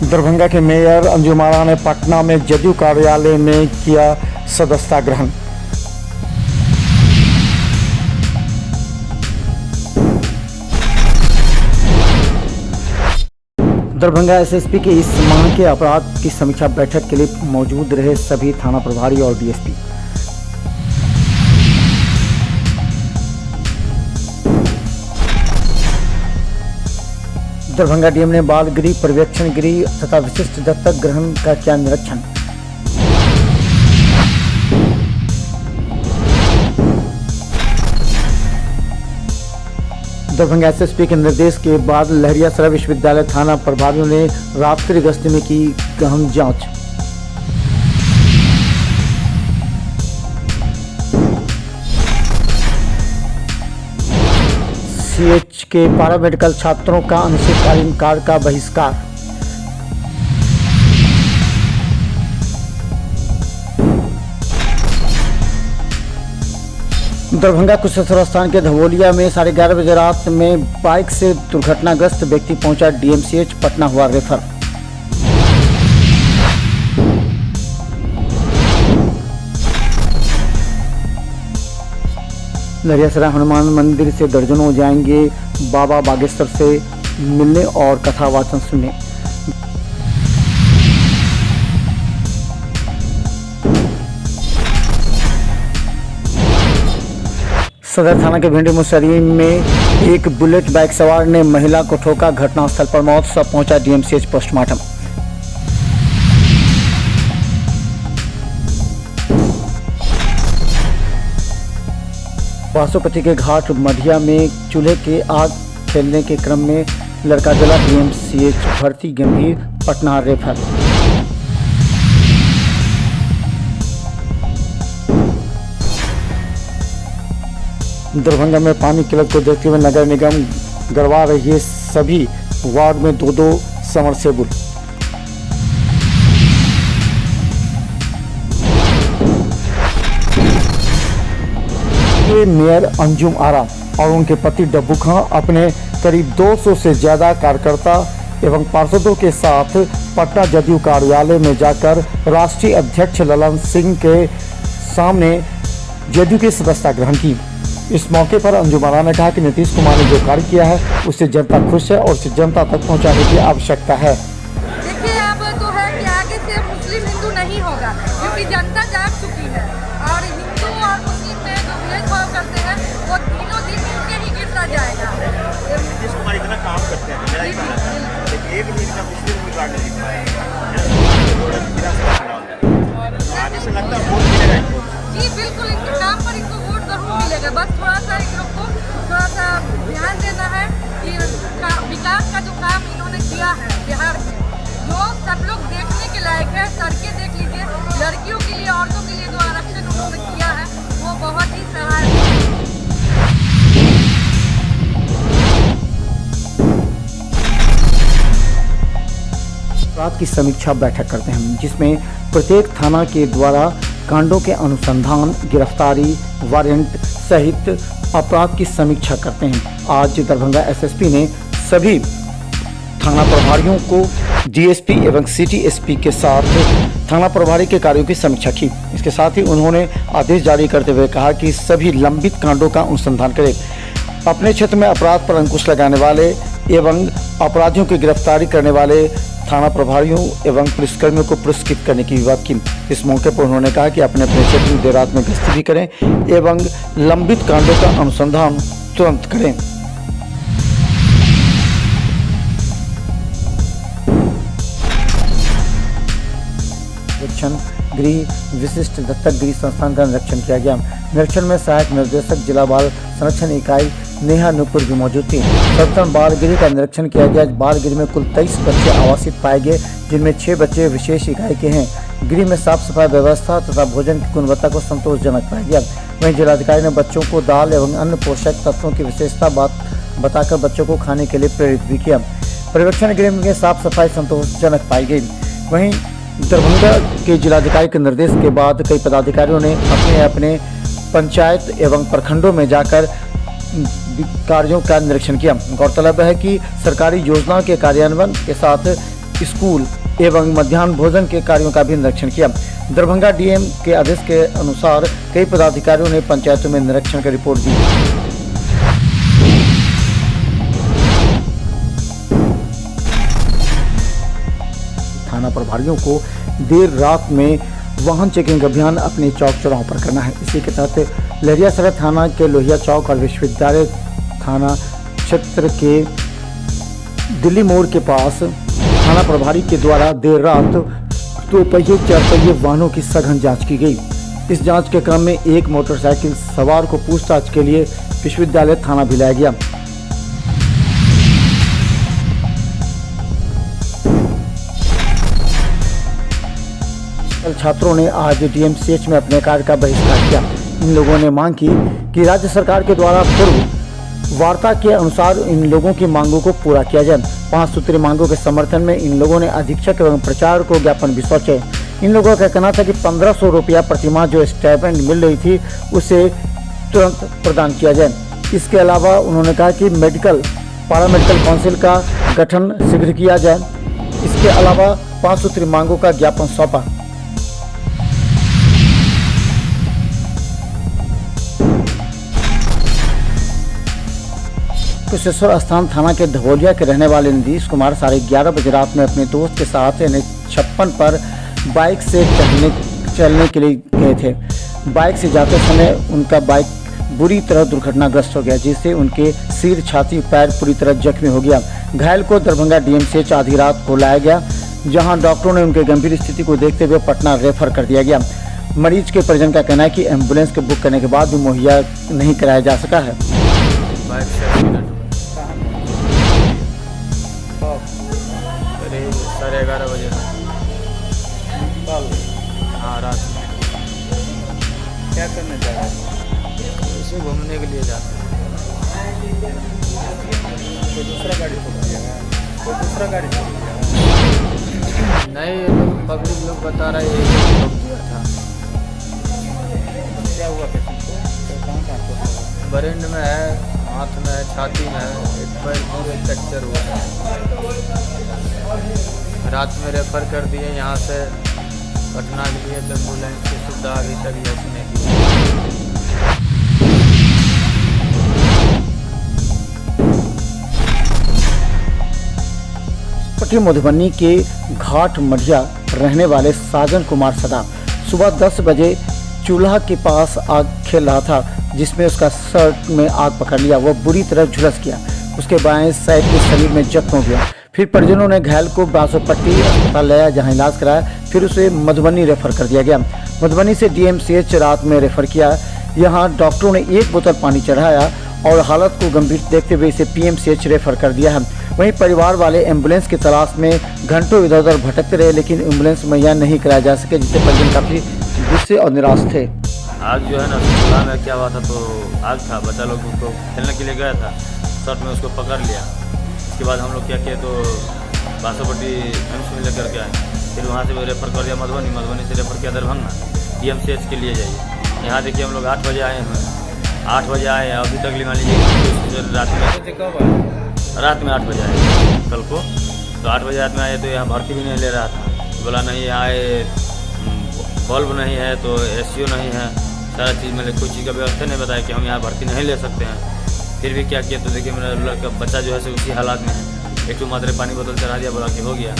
दरभंगा के मेयर अंजुम आरा ने पटना में जदयू कार्यालय में किया सदस्यता ग्रहण। दरभंगा एसएसपी के इस माह के अपराध की समीक्षा बैठक के लिए मौजूद रहे सभी थाना प्रभारी और डीएसपी। दरभंगा डीएम ने बाल गृह, पर्यवेक्षण गृह तथा विशिष्ट दत्तक ग्रहण का किया निरीक्षण। दरभंगा एसएसपी के निर्देश के बाद लहरियासराय विश्वविद्यालय थाना प्रभारियों ने रात्रि गश्ती में की गहन जांच। सीएच के पैरामेडिकल छात्रों का अनिश्चितकालीन कार्य का बहिष्कार। दरभंगा कुशेश्वर स्थान के धवोलिया में 11:30 बजे रात में बाइक से दुर्घटनाग्रस्त व्यक्ति पहुंचा डीएमसीएच, पटना हुआ रेफर। लहरियासराय हनुमान मंदिर से दर्जनों जाएंगे बाबा बागेश्वर से मिलने और कथा वाचन सुनने। सदर थाना के भिंडी मुसरी में एक बुलेट बाइक सवार ने महिला को ठोका, घटनास्थल पर मौत, सब पहुंचा डीएमसीएच पोस्टमार्टम। वासुपति के घाट मढ़िया में चूल्हे के आग खेलने के क्रम में लड़का जला, डीएमसीएच भर्ती, गंभीर, पटना रेफर। दरभंगा में पानी किल्लत को देखते हुए नगर निगम गड़वा रही है सभी वार्ड में 2-2 समरसेबुल। मेयर अंजुम आरा और उनके पति डब्बू खां अपने करीब 200 से ज्यादा कार्यकर्ता एवं पार्षदों के साथ पटना जदयू कार्यालय में जाकर राष्ट्रीय अध्यक्ष ललन सिंह के सामने जदयू की सदस्यता ग्रहण की। इस मौके पर अंजुम आरा ने कहा कि नीतीश कुमार ने जो कार्य किया है उससे जनता खुश है और उसे जनता तक पहुंचाने की आवश्यकता है। देखिए, अब तो है कि आगे से मुस्लिम हिंदू नहीं होगा, क्योंकि जनता जाग चुकी है और हिंदू और मुस्लिम में जो भेदभाव करते हैं वो तीनों दिन मिलकर ही गिरता जाएगा। नीतीश कुमार इतना काम करते हैं, मेरा ही कहना है, एक भी इनका मुस्लिम उम्मीदवार नहीं दिख पाया आगे से लगता है वोट मिलेगा इनको। जी बिल्कुल, इनके काम पर इनको वोट जरूर मिलेगा, बस थोड़ा सा इन लोग को थोड़ा सा ध्यान देना है कि विकास का जो काम इन्होंने किया है बिहार में, जो सब लोग देखने के लायक है। सड़कें देख लीजिए, लड़कियों के लिए, औरतों के लिए जो आरक्षण उन्होंने किया है वो बहुत ही सराहनीय है। अपराध की समीक्षा बैठक करते हैं जिसमें प्रत्येक थाना के द्वारा कांडों के अनुसंधान, गिरफ्तारी, वारंट सहित अपराध की समीक्षा करते हैं। आज दरभंगा एसएसपी ने सभी थाना प्रभारियों को डीएसपी एवं सिटी एसपी के साथ थाना प्रभारी के कार्यों की समीक्षा की। इसके साथ ही उन्होंने आदेश जारी करते हुए कहा कि सभी लंबित कांडों का अनुसंधान करें, अपने क्षेत्र में अपराध पर अंकुश लगाने वाले एवं अपराधियों की गिरफ्तारी करने वाले थाना प्रभारियों एवं पुलिसकर्मियों को पुरस्कृत करने की बात की। इस मौके पर उन्होंने कहा कि अपने अपने क्षेत्र में देर रात में गश्ती भी करें एवं लंबित कांडों का अनुसंधान तुरंत करें। गृह विशिष्ट दत्तक गृह संस्थान का निरीक्षण किया गया। निरीक्षण में सहायक निर्देशक जिला बाल संरक्षण इकाई नेहा नूपुर भी मौजूद थी। सर्वप्रथम बाल गृह का निरीक्षण किया गया। बाल गृह में कुल 23 बच्चे आवासित पाए गए, जिनमें 6 बच्चे विशेष इकाई के हैं। गृह में साफ सफाई व्यवस्था तथा भोजन की गुणवत्ता को संतोषजनक पाया गया। वहीं जिलाधिकारी ने बच्चों को दाल एवं अन्य पोषक तत्वों की विशेषता बताकर बच्चों को खाने के लिए प्रेरित भी किया। पर्यवेक्षण गृह में साफ सफाई संतोषजनक पाई गई। वहीं दरभंगा के जिलाधिकारी के निर्देश के बाद कई पदाधिकारियों ने अपने अपने पंचायत एवं प्रखंडों में जाकर कार्यों का निरीक्षण किया। गौरतलब है कि सरकारी योजनाओं के कार्यान्वयन के साथ स्कूल, एवं मध्याह्न भोजन के कार्यों का भी निरीक्षण किया। दरभंगा डीएम के आदेश के अनुसार कई पदाधिकारियों ने पंचायतों में निरीक्षण कर रिपोर्ट दी। थाना प्रभारियों को देर रात में वाहन चेकिंग अभियान अपने चौक चौराहों पर करना है। इसी के तहत लहरियासराय थाना के लोहिया चौक और विश्वविद्यालय थाना क्षेत्र के दिल्ली मोड़ के पास थाना प्रभारी के द्वारा देर रात 2 पहिए 4 पहिए वाहनों की सघन जांच की गई। इस जांच के क्रम में एक मोटरसाइकिल सवार को पूछताछ के लिए विश्वविद्यालय थाना भी लाया गया। छात्रों ने आज डीएमसीएच में अपने कार्य का बहिष्कार किया। इन लोगों ने मांग की कि राज्य सरकार के द्वारा पूर्व वार्ता के अनुसार इन लोगों की मांगों को पूरा किया जाए। 5 सूत्रीय मांगों के समर्थन में इन लोगों ने अधीक्षक एवं प्रचार को ज्ञापन भी सौंपे। इन लोगों का कहना था कि 1500 रुपया प्रतिमाह जो स्टाइपेंड मिल रही थी उसे तुरंत प्रदान किया जाए। इसके अलावा उन्होंने कहा कि मेडिकल पैरामेडिकल काउंसिल का गठन शीघ्र किया जाए। इसके अलावा 5 सूत्रीय मांगों का ज्ञापन सौंपा। कुशेश्वर स्थान थाना के धवोलिया के रहने वाले नीतीश कुमार 11:30 बजे रात में अपने दोस्त के साथ NH56 पर बाइक से चलने के लिए गए थे। बाइक से जाते समय उनका बाइक बुरी तरह दुर्घटनाग्रस्त हो गया, जिससे उनके सिर, छाती, पैर पूरी तरह जख्मी हो गया। घायल को दरभंगा डीएमसीएच आधी रात को लाया गया, जहां डॉक्टरों ने उनके गंभीर स्थिति को देखते हुए पटना रेफर कर दिया गया। मरीज के परिजन का कहना है कि एम्बुलेंस के बुक करने के बाद भी मुहैया नहीं कराया जा सका है। करीब 11:30 बजे। हाँ, रात में। क्या करने जा रहे हैं? इसे घूमने के लिए जाते हैं। कोई दूसरा गाड़ी छोड़ दिया है? कोई दूसरा गाड़ी छोड़ दिया है? नहीं, ये लोग पब्लिक लोग बता रहे हैं ये लोग दिया था। क्या हुआ पेशेंट को? कहाँ हुआ? ब्रेन में है, हाथ में है, छाती में है, एक पैर पूरे फ्रैक्चर हुआ है। रात में रेफर कर दिए यहाँ से पटना के लिए, तो एम्बुलेंस की सुविधा अभी तक जैसी नहीं की। पटी मधुबनी के घाट मढ़िया रहने वाले साजन कुमार सदा सुबह 10 बजे चूल्हा के पास आग खेल रहा था, जिसमें उसका शर्ट में आग पकड़ लिया। वह बुरी तरह झुलस गया। उसके बाएं साइड के शरीर में जख्म हो गया। फिर परिजनों ने घायल को बासोपट्टी अस्पताल लाया, जहां इलाज कराया। फिर उसे मधुबनी रेफर कर दिया गया। मधुबनी से डीएमसीएच रात में रेफर किया। यहां डॉक्टरों ने 1 बोतल पानी चढ़ाया और हालत को गंभीर देखते हुए इसे पीएमसीएच रेफर कर दिया है। वहीं परिवार वाले एम्बुलेंस की तलाश में घंटों इधर उधर भटकते रहे, लेकिन एम्बुलेंस मुहैया नहीं कराया जा सके, जिससे परिजन काफी गुस्से और निराश थे। आग जो है ना, चूल्हा में क्या हुआ था, तो आग था, बच्चा लोग उसको खेलने के लिए गया था, शर्ट में उसको पकड़ लिया। उसके बाद हम लोग क्या किए, तो बासोपट्टी एम्स में लेकर के आए। फिर वहाँ से रेफर कर दिया मधुबनी, मधुबनी से रेफर किया दरभंगा डीएमसीएच के लिए जाइए। यहाँ देखिए हम लोग 8 बजे आए हैं, 8 बजे आए, अभी तक मान लीजिए रात में 8 बजे आए कल को। तो 8 बजे रात में आए तो यहाँ भर्ती भी नहीं ले रहा था। बोला नहीं यहाँ बल्ब नहीं है, तो एसीओ नहीं है, सारा चीज़ मतलब कोई चीज़ का व्यवस्था नहीं बताया कि हम यहाँ भर्ती नहीं ले सकते हैं। फिर भी क्या किया, तो देखिए मेरा लड़का बच्चा जो है सो उसी हालात में है। 1 मात्रे पानी बोतल चढ़ा दिया, बोला कि हो गया।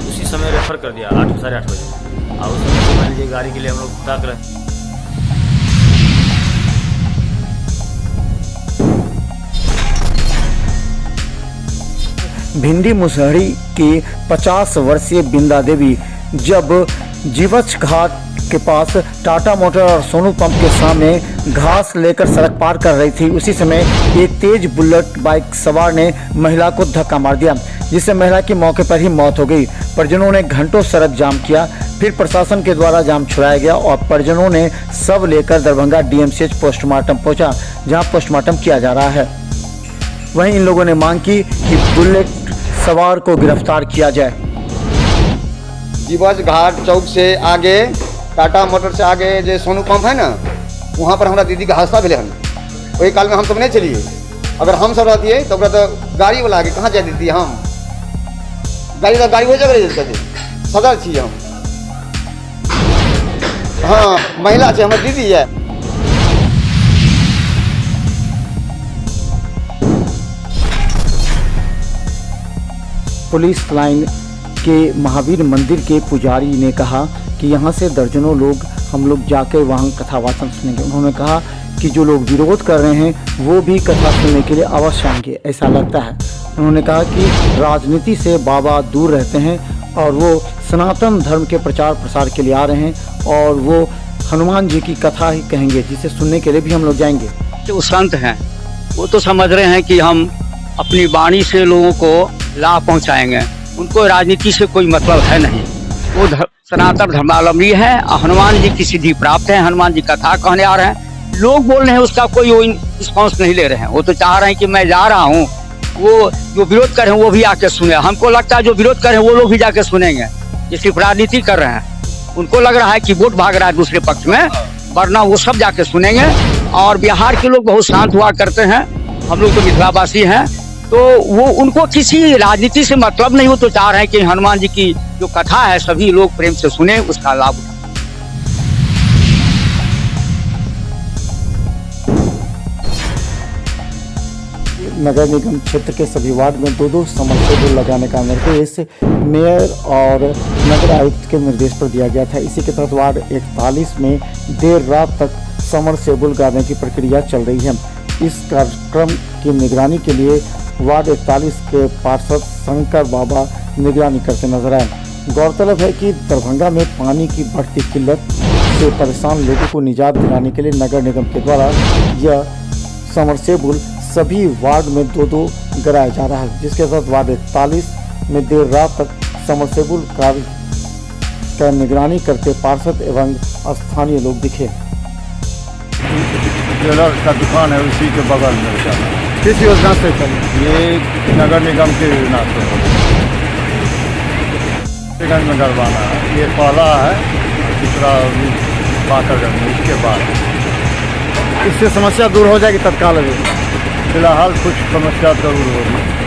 उसी समय रेफर कर दिया 8 साढ़े 8 बजे। और उस समय मान लीजिए गाड़ी के लिए हम लोग ताक रहे। भिंडी मुसहरी की 50 वर्षीय बिंदा देवी जब जीवछ घाट के पास टाटा मोटर और सोनू पंप के सामने घास लेकर सड़क पार कर रही थी, उसी समय एक तेज बुलेट बाइक सवार ने महिला को धक्का मार दिया, जिससे महिला की मौके पर ही मौत हो गई। परिजनों ने घंटों सड़क जाम किया। फिर प्रशासन के द्वारा जाम छुड़ाया गया और परिजनों ने शव लेकर दरभंगा डीएमसीएच पोस्टमार्टम पहुंचा, जहां पोस्टमार्टम किया जा रहा है। वहीं इन लोगों ने मांग की कि बुलेट सवार को गिरफ्तार किया जाए। जीवछ घाट चौक से आगे, टाटा मोटर से आगे जो सोनू पंप है ना, वहाँ पर हमारा दीदी का हादसा भेले हन। वही काल में हम सब नहीं चलिए। अगर हम सब रहती तो गाड़ी वाला आगे कहाँ जा देती हम। गाड़ी हो जाएगा सदर छी हम। हाँ महिला छे हमर दीदी है। पुलिस लाइन के महावीर मंदिर के पुजारी ने कहा कि यहाँ से दर्जनों लोग हम लोग जाकर वहाँ कथा वाचन सुनेंगे। उन्होंने कहा कि जो लोग विरोध कर रहे हैं वो भी कथा सुनने के लिए अवश्य आएंगे, ऐसा लगता है। उन्होंने कहा कि राजनीति से बाबा दूर रहते हैं और वो सनातन धर्म के प्रचार प्रसार के लिए आ रहे हैं और वो हनुमान जी की कथा ही कहेंगे, जिसे सुनने के लिए भी हम लोग जाएंगे। जो संत हैं वो तो समझ रहे हैं कि हम अपनी वाणी से लोगों को लाभ पहुंचाएंगे, उनको राजनीति से कोई मतलब है नहीं। वो सनातन धर्मावलंबी है, हनुमान जी की सिद्धि प्राप्त है, हनुमान जी कथा कहने आ रहे हैं। लोग बोल रहे हैं उसका कोई रिस्पॉन्स नहीं ले रहे हैं। वो तो चाह रहे हैं कि मैं जा रहा हूँ, वो जो विरोध कर रहे हैं वो भी आके सुने। हमको लगता है जो विरोध कर रहे हैं वो लोग भी जाके सुनेंगे, ये सिर्फ राजनीति कर रहे हैं। उनको लग रहा है कि वोट भाग रहा है दूसरे पक्ष में, वरना वो सब जाके सुनेंगे। और बिहार के लोग बहुत शांत हुआ करते हैं, हम लोग तो मिथिलावासी हैं, तो वो उनको किसी राजनीति से मतलब नहीं। वो तो चाह रहे हैं कि हनुमान जी की जो कथा है सभी लोग प्रेम से सुने, उसका लाभ उठाएं। नगर निगम क्षेत्र के सभी वार्ड में 2-2 समरसेबुल लगाने का निर्देश मेयर और नगर आयुक्त के निर्देश पर दिया गया था। इसी के तहत वार्ड 41 में देर रात तक समरसेबुल गाड़ने की प्रक्रिया चल रही है। इस कार्यक्रम की निगरानी के लिए वार्ड 41 के पार्षद शंकर बाबा निगरानी करते नजर आए। गौरतलब है कि दरभंगा में पानी की बढ़ती किल्लत से परेशान लोगों को निजात दिलाने के लिए नगर निगम के द्वारा यह समरसेबुल सभी वार्ड में 2-2 गिराया जा रहा है, जिसके तहत वार्ड 41 में देर रात तक समरसेबुल कार्य का निगरानी करते पार्षद एवं स्थानीय लोग दिखे। ज्वेलर का दुकान है उसी के बगल में। किस योजना से चले? ये नगर निगम के योजना से में गड़वाना है। ये पहला है, दूसरा बाकरगंज में, इसके बाद इससे समस्या दूर हो जाएगी तत्काल। फिलहाल कुछ समस्या जरूर होगी।